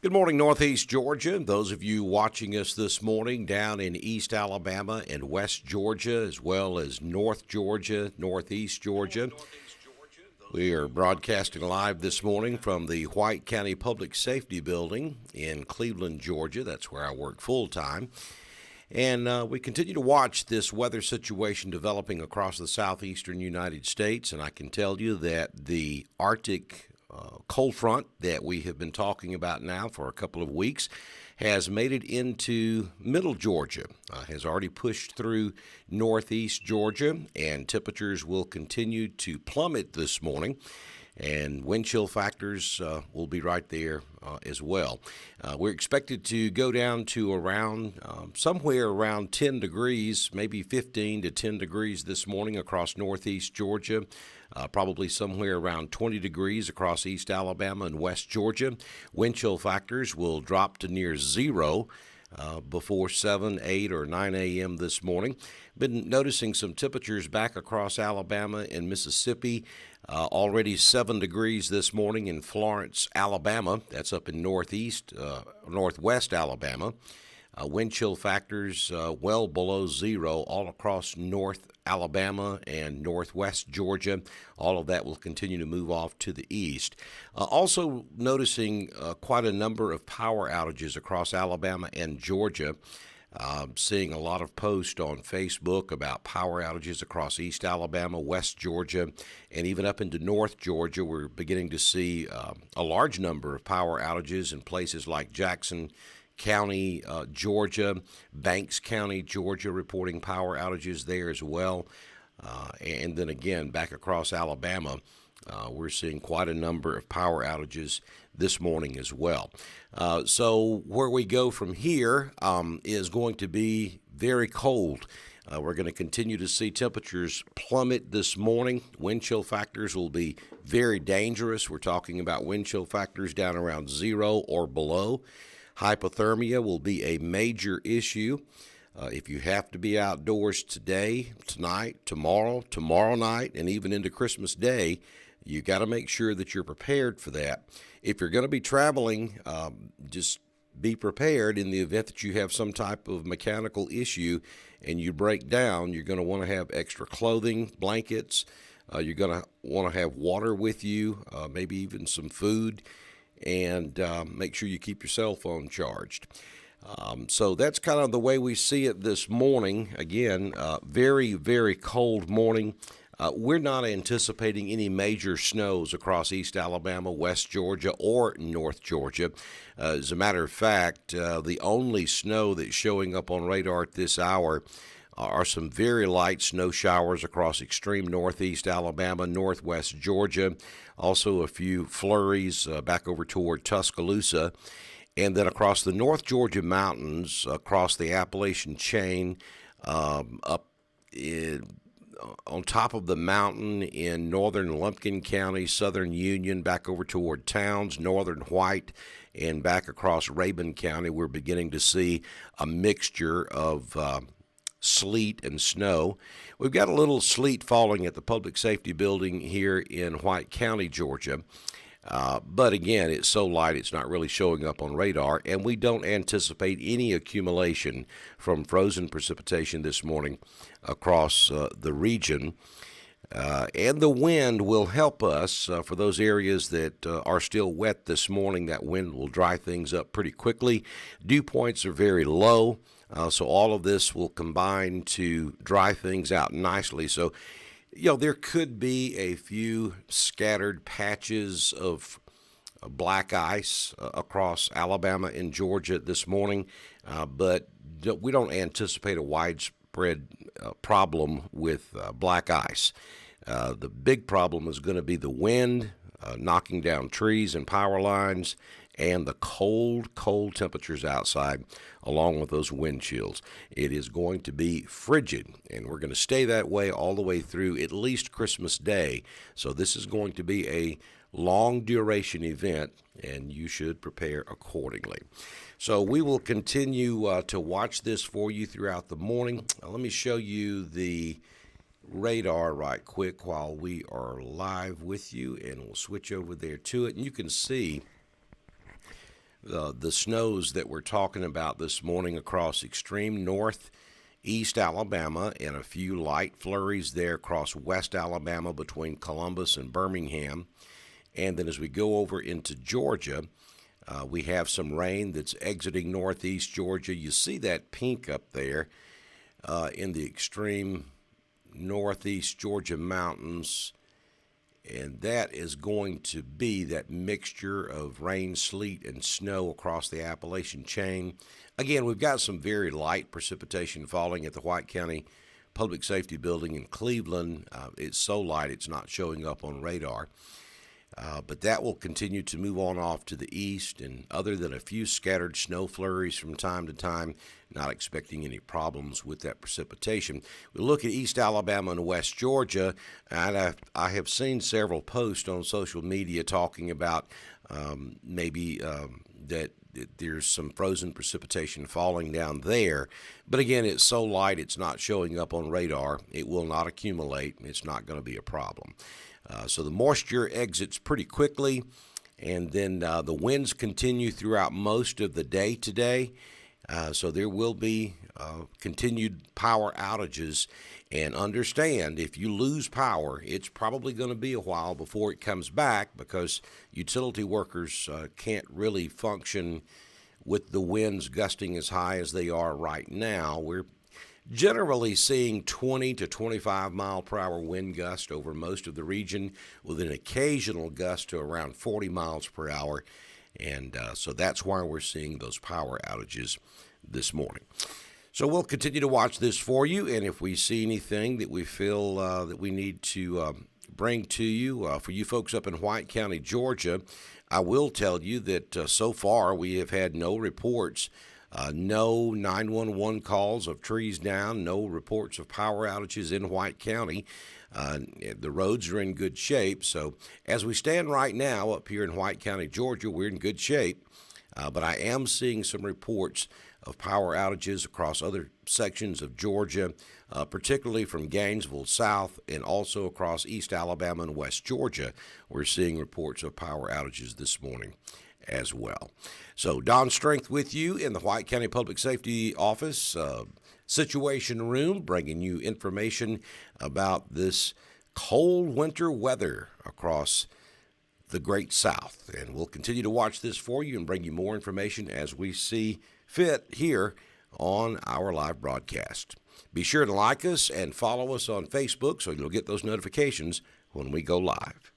Good morning, Northeast Georgia. Those of you watching us this morning down in East Alabama and West Georgia, as well as North Georgia, Northeast Georgia. We are broadcasting live this morning from the White County Public Safety Building in Cleveland, Georgia. That's where I work full time. And we continue to watch this weather situation developing across the southeastern United States. And I can tell you that the Arctic cold front that we have been talking about now for a couple of weeks has made it into middle Georgia, has already pushed through northeast Georgia, and temperatures will continue to plummet this morning. And wind chill factors will be right there as well. We're expected to go down to around somewhere around 10 degrees, maybe 15 to 10 degrees this morning across northeast Georgia. Probably somewhere around 20 degrees across East Alabama and West Georgia. Wind chill factors will drop to near zero before 7, 8, or 9 a.m. this morning. Been noticing some temperatures back across Alabama and Mississippi. Already 7 degrees this morning in Florence, Alabama. That's up in northwest Alabama. Wind chill factors well below zero all across North Alabama and northwest Georgia. All of that will continue to move off to the east. Also noticing quite a number of power outages across Alabama and Georgia. Seeing a lot of posts on Facebook about power outages across East Alabama, West Georgia, and even up into North Georgia. We're beginning to see a large number of power outages in places like Jackson County, Georgia, Banks County, Georgia, reporting power outages there as well. And then again, back across Alabama, we're seeing quite a number of power outages this morning as well. So where we go from here is going to be very cold. We're going to continue to see temperatures plummet this morning. Wind chill factors will be very dangerous. We're talking about wind chill factors down around zero or below. Hypothermia will be a major issue. If you have to be outdoors today, tonight, tomorrow night, and even into Christmas Day, you got to make sure that you're prepared for that. If you're going to be traveling, just be prepared in the event that you have some type of mechanical issue and you break down. You're going to want to have extra clothing, blankets. You're going to want to have water with you, maybe even some food. And make sure you keep your cell phone charged. So that's kind of the way we see it this morning. Again, very, very cold morning. We're not anticipating any major snows across East Alabama, West Georgia, or North Georgia. As a matter of fact, the only snow that's showing up on radar at this hour are some very light snow showers across extreme northeast Alabama, northwest Georgia, also a few flurries back over toward Tuscaloosa, and then across the North Georgia mountains, across the Appalachian chain, up on top of the mountain in northern Lumpkin County, southern Union, back over toward Towns, northern White, and back across Rabun County. We're beginning to see a mixture of sleet and snow. We've got a little sleet falling at the Public Safety Building here in White County, Georgia. But again, it's so light it's not really showing up on radar, and we don't anticipate any accumulation from frozen precipitation this morning across the region. And the wind will help us for those areas that are still wet this morning. That wind will dry things up pretty quickly. Dew points are very low. So all of this will combine to dry things out nicely. So, there could be a few scattered patches of black ice across Alabama and Georgia this morning, but we don't anticipate a widespread problem with black ice. The big problem is going to be the wind, knocking down trees and power lines, and the cold temperatures outside, along with those wind chills. It is going to be frigid, and we're going to stay that way all the way through at least Christmas Day. So this is going to be a long duration event, and you should prepare accordingly. So we will continue to watch this for you throughout the morning. Let me show you the radar right quick while we are live with you, and we'll switch over there to it. And you can see the snows that we're talking about this morning across extreme northeast Alabama and a few light flurries there across west Alabama between Columbus and Birmingham. And then as we go over into Georgia, we have some rain that's exiting northeast Georgia. You see that pink up there in the extreme northeast Georgia mountains, and that is going to be that mixture of rain, sleet, and snow across the Appalachian chain. Again, we've got some very light precipitation falling at the White County Public Safety Building in Cleveland. It's so light it's not showing up on radar. But that will continue to move on off to the east, and other than a few scattered snow flurries from time to time, not expecting any problems with that precipitation. We look at East Alabama and West Georgia, and I have seen several posts on social media talking about maybe that there's some frozen precipitation falling down there. But again, it's so light it's not showing up on radar. It will not accumulate. It's not going to be a problem. So the moisture exits pretty quickly, and then the winds continue throughout most of the day today. So there will be continued power outages. And understand, if you lose power, it's probably going to be a while before it comes back, because utility workers can't really function with the winds gusting as high as they are right now. We're generally seeing 20 to 25 mile per hour wind gust over most of the region, with an occasional gust to around 40 miles per hour. And so that's why we're seeing those power outages this morning. So we'll continue to watch this for you, and if we see anything that we feel that we need to bring to you, for you folks up in White County, Georgia, I will tell you that so far we have had no reports, no 911 calls of trees down, no reports of power outages in White County. The roads are in good shape. So as we stand right now up here in White County, Georgia, we're in good shape. But I am seeing some reports of power outages across other sections of Georgia, particularly from Gainesville south and also across East Alabama and West Georgia. We're seeing reports of power outages this morning as well. So Don Strength with you in the White County Public Safety Office Situation Room, bringing you information about this cold winter weather across the Great South. And we'll continue to watch this for you and bring you more information as we see fit here on our live broadcast. Be sure to like us and follow us on Facebook so you'll get those notifications when we go live.